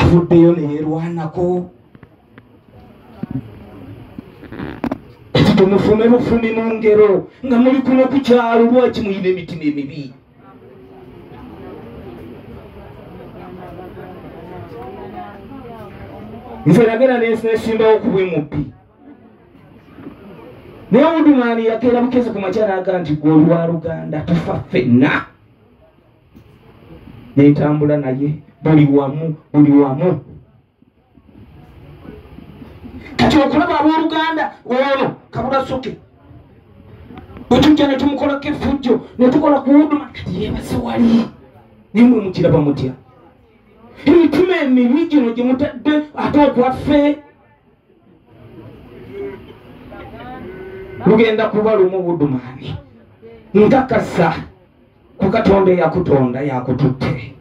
avuddeyo neerwanako. Tumufume bufumi mu ngero nga muli kuno ku kyalo lwaki muyina emitima emibi. Nze nagenda nesimbawo ku bwemubbi. Naye Woodman yakeera bukezi ku makya n'aga nti gwe oli wa Luganda tufa ffenna. Nentambula naye buli wamu. Kati okulaba abooluganda ono Kabulasoke bwe tujja ne tumukolako effujjo ne tukola ku Woodman kati yeebase wali naye mwe mukiraba mutya. Emitima emibi gino gye mutadde ate okwaffe lugenda kuba lumu Woodman. Nkakasa ku Katonda eyakutonda yakututte.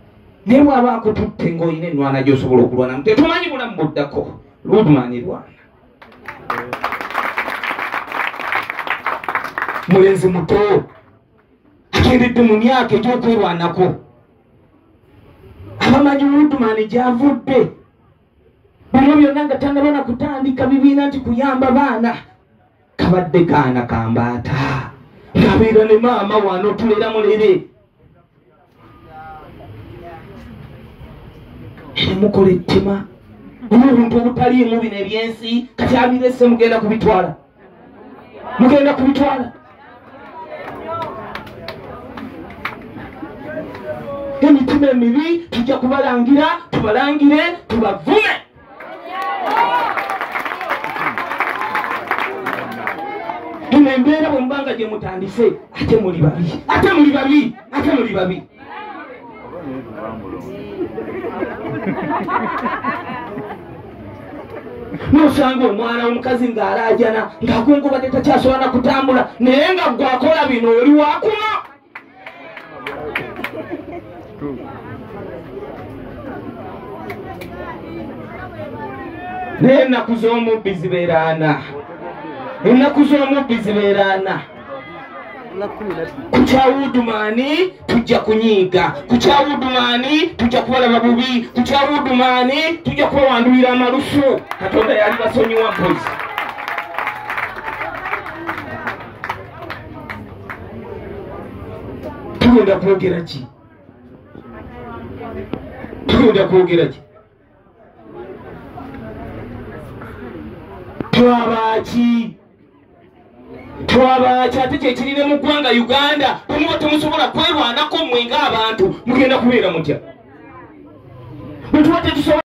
Naye bw'aba akututte ng'olina ennwana gy'osobola okulwana. Tetumanyi bulamu buddako. Woodman lwana. Mulenzi muto agendedde mu myaka egy'okwerwanako. Abamanyi Woodman gy'avudde bino byonna nga tannabona kutandika bibiina nti kuyamba baana. Kabadde kaana kambaata ng'abeera ne maama wano tulera mulere. Mukola ettima obuntu obutaliimu bino ebyensi kati abirese mugenda kubitwala. Emitima emibi tujja kubalangira, tubalangire, tubavume. Eno embeera bwe mubanga gye mutandise ate muli babi. Nosanga omwana omukazi ng'alaajana ng'akungubadde takyasobola na kutambula naye nga gwe akola bino oli wakuma. Naye ennaku z'omubbi zibeera ana. Ku kya Woodman tujja kunyiiga, ku kya Woodman tujja kubalaba bubi, ku kya Woodman tujja kubawandulira amalusu. Katonda yali basonyiwa mpozi. Tugenda kwogera ki? Twabaki ate kyekirire mu ggwanga Uganda bwe muba temusobola kwerwanako mmwe ng'abantu mugenda kubeera mutya? Bwe tuba tetusobola